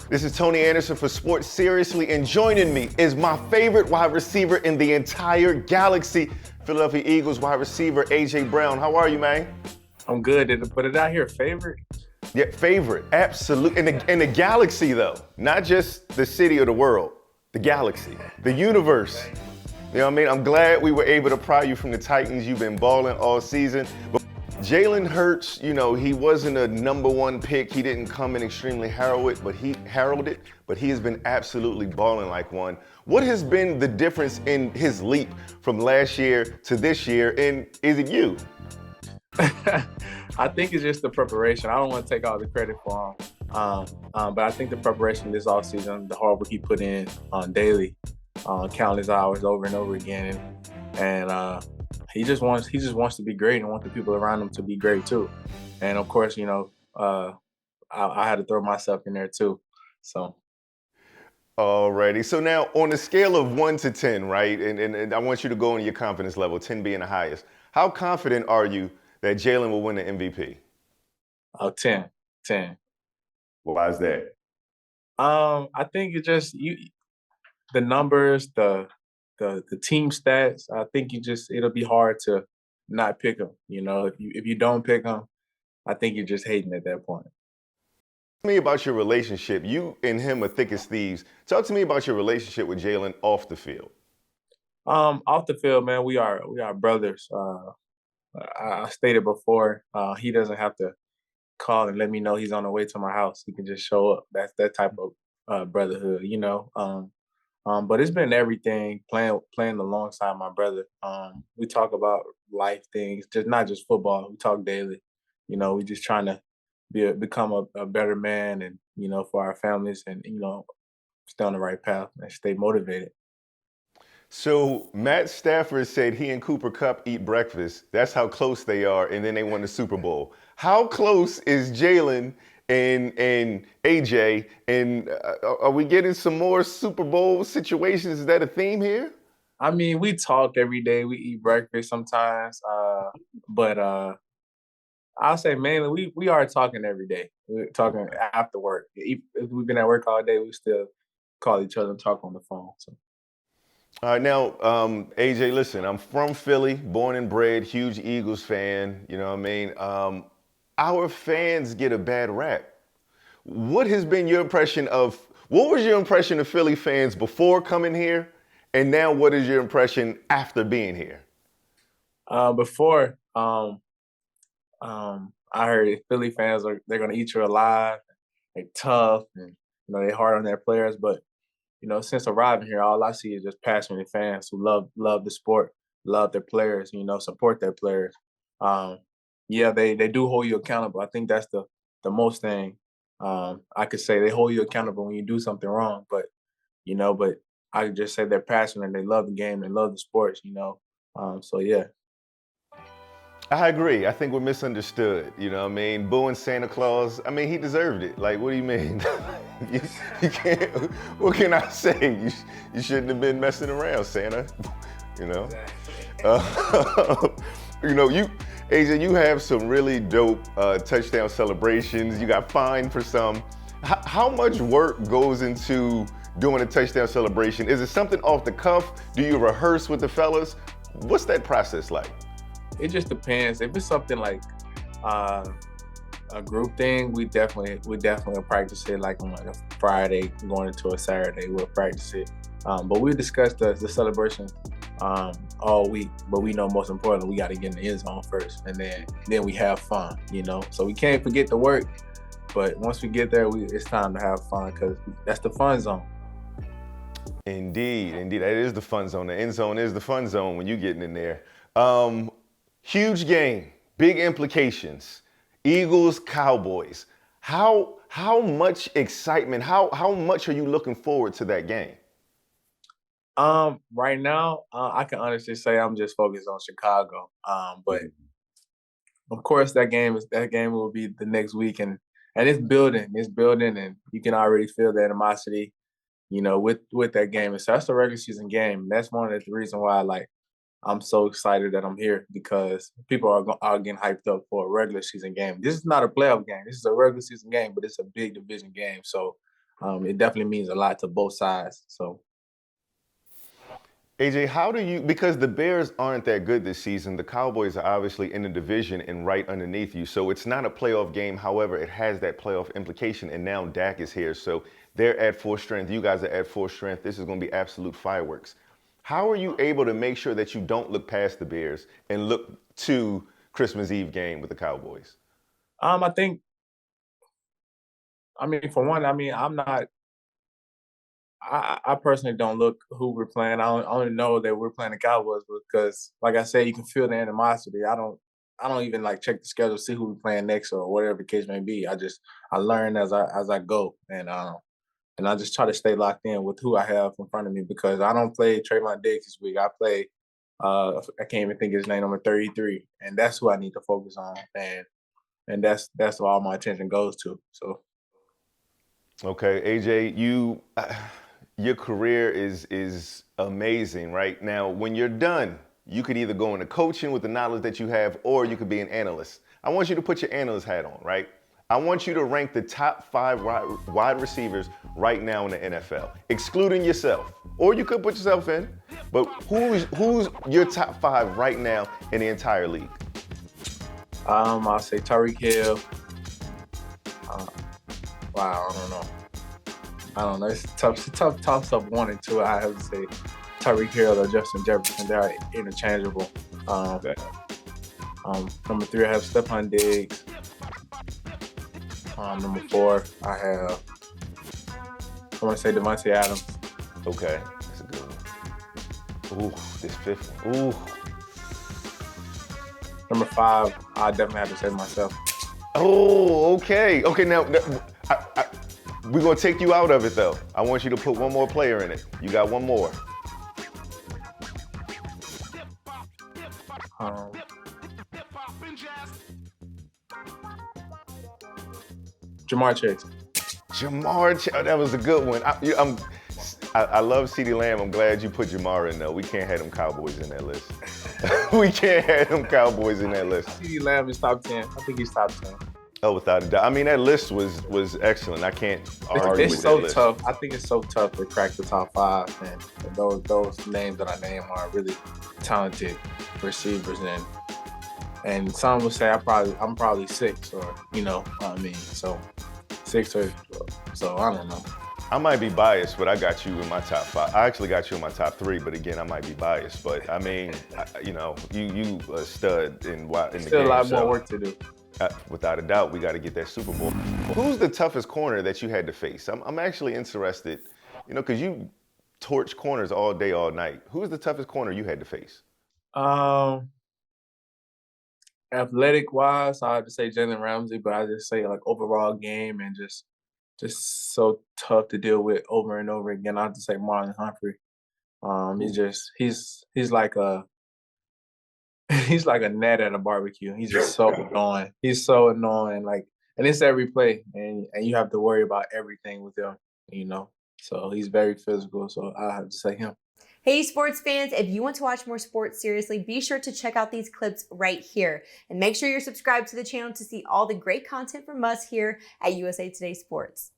This is Tony Anderson for Sports Seriously, and joining me is my favorite wide receiver in the entire galaxy, Philadelphia Eagles wide receiver A.J. Brown. How are you, man? I'm good, but did I hear favorite? Yeah, favorite, absolutely. In the galaxy, though, not just the city or the world, the galaxy, the universe. You know what I mean? I'm glad we were able to pry you from the Titans. You've been balling all season. But Jalen Hurts, you know, he wasn't a number one pick. He didn't come in extremely heralded, but he has been absolutely balling like one. What has been the difference in his leap from last year to this year? And is it you? I think it's just the preparation. I don't want to take all the credit for him, but I think the preparation this offseason, the hard work he put in daily, countless hours over and over again, and he just wants to be great and want the people around him to be great too. And of course, I had to throw myself in there too. So. Alrighty. So now on a scale of 1 to 10, right? And I want you to go on your confidence level, 10 being the highest. How confident are you that Jalen will win the MVP? Oh, 10. Why is that? I think it's just the numbers, the team stats. I think it'll be hard to not pick him. You know, if you don't pick him, I think you're just hating at that point. Tell me about your relationship. You and him are thick as thieves. Talk to me about your relationship with Jalen off the field. Off the field, man, we are brothers. I stated before, he doesn't have to call and let me know he's on the way to my house. He can just show up. That's that type of brotherhood, you know. But it's been everything playing alongside my brother. We talk about life things, just not just football. We talk daily. You know, we just trying to become a better man, and for our families, and stay on the right path and stay motivated. So Matt Stafford said he and Cooper Kupp eat breakfast. That's how close they are, and then they won the Super Bowl. How close is Jalen and AJ? And are we getting some more Super Bowl situations? Is that a theme here? I mean, we talk every day. We eat breakfast sometimes, but I'll say mainly we are talking every day. We're talking after work. If we've been at work all day, we still call each other and talk on the phone. So. All right, now, AJ, listen, I'm from Philly, born and bred, huge Eagles fan, you know what I mean? Our fans get a bad rap. What was your impression of Philly fans before coming here? And now what is your impression after being here? Before, I heard Philly fans they're gonna eat you alive. They're tough, and they hard on their players. But since arriving here, all I see is just passionate fans who love the sport, love their players. Support their players. Yeah, they do hold you accountable. I think that's the most thing I could say. They hold you accountable when you do something wrong. But I could just say they're passionate. They love the game. They love the sports. So yeah. I agree. I think we're misunderstood. You know what I mean? Booing Santa Claus, I mean, he deserved it. Like, what do you mean? you can't, what can I say? You shouldn't have been messing around, Santa. You know? AJ, you have some really dope touchdown celebrations. You got fined for some. How much work goes into doing a touchdown celebration? Is it something off the cuff? Do you rehearse with the fellas? What's that process like? It just depends. If it's something like a group thing, we definitely practice it like on like a Friday going into a Saturday. We'll practice it, but we discuss the celebration all week. But we know most importantly, we got to get in the end zone first, and then we have fun. So we can't forget the work. But once we get there, it's time to have fun because that's the fun zone. Indeed, that is the fun zone. The end zone is the fun zone when you're getting in there. Huge game, big implications. Eagles, Cowboys. How much excitement, how much are you looking forward to that game? Right now, I can honestly say I'm just focused on Chicago. But of course that game will be the next week, and it's building, and you can already feel the animosity, with that game. And so that's the regular season game. And that's one of the reasons why I'm so excited that I'm here, because people are getting hyped up for a regular season game. This is not a playoff game. This is a regular season game, but it's a big division game. So it definitely means a lot to both sides. So AJ, how do you, because the Bears aren't that good this season, the Cowboys are obviously in the division and right underneath you, so it's not a playoff game. However, it has that playoff implication, and now Dak is here, so they're at full strength. You guys are at full strength. This is going to be absolute fireworks. How are you able to make sure that you don't look past the Bears and look to Christmas Eve game with the Cowboys? I think, for one, I'm not. I personally don't look who we're playing. I only know that we're playing the Cowboys because, like I said, you can feel the animosity. I don't even like check the schedule, see who we're playing next or whatever the case may be. I learn as I go, and I just try to stay locked in with who I have in front of me because I don't play Trayvon Diggs this week. I play I can't even think of his name, number 33, and that's who I need to focus on, and that's all my attention goes to. So Okay, AJ, your career is amazing, right? Now, when you're done, you could either go into coaching with the knowledge that you have, or you could be an analyst. I want you to put your analyst hat on, right? I want you to rank the top 5 wide receivers right now in the NFL, excluding yourself. Or you could put yourself in, but who's your top 5 right now in the entire league? I'll say Tyreek Hill. Wow, I don't know. It's a tough toss up 1 and 2. I have to say Tyreek Hill or Justin Jefferson. They're interchangeable. Okay. Number 3, I have Stephon Diggs. Number 4, I want to say Devontae Adams. Okay, that's a good one. Ooh, this 5th one. Ooh. Number 5, I definitely have to say myself. Oh, okay. Okay, now we're going to take you out of it, though. I want you to put one more player in it. You got one more. Jamar Chase. That was a good one. I love CeeDee Lamb. I'm glad you put Jamar in, though. We can't have them Cowboys in that list. We can't have them Cowboys in that list. CeeDee Lamb is top 10. I think he's top 10. Oh, without a doubt. That list was excellent. I can't argue It's with so that list. tough. I think it's so tough to crack the top 5, and those names that I name are really talented receivers, and some would say I'm probably 6, or so 6 or so. I don't know. I might be biased, but I got you in my top 5. I actually got you in my top 3, but again, I might be biased. But you a stud in the game. Still a lot more work to do. Without a doubt, we got to get that Super Bowl. Who's the toughest corner that you had to face? I'm actually interested, because you torch corners all day, all night. Who's the toughest corner you had to face? Athletic wise, I have to say Jalen Ramsey, but I just say like overall game and just so tough to deal with over and over again. I have to say Marlon Humphrey. He's like a he's like a gnat at a barbecue. He's just so annoying. He's so annoying. And it's every play, and you have to worry about everything with him. So he's very physical. So I have to say him. Hey, sports fans, if you want to watch more sports seriously, be sure to check out these clips right here. And make sure you're subscribed to the channel to see all the great content from us here at USA Today Sports.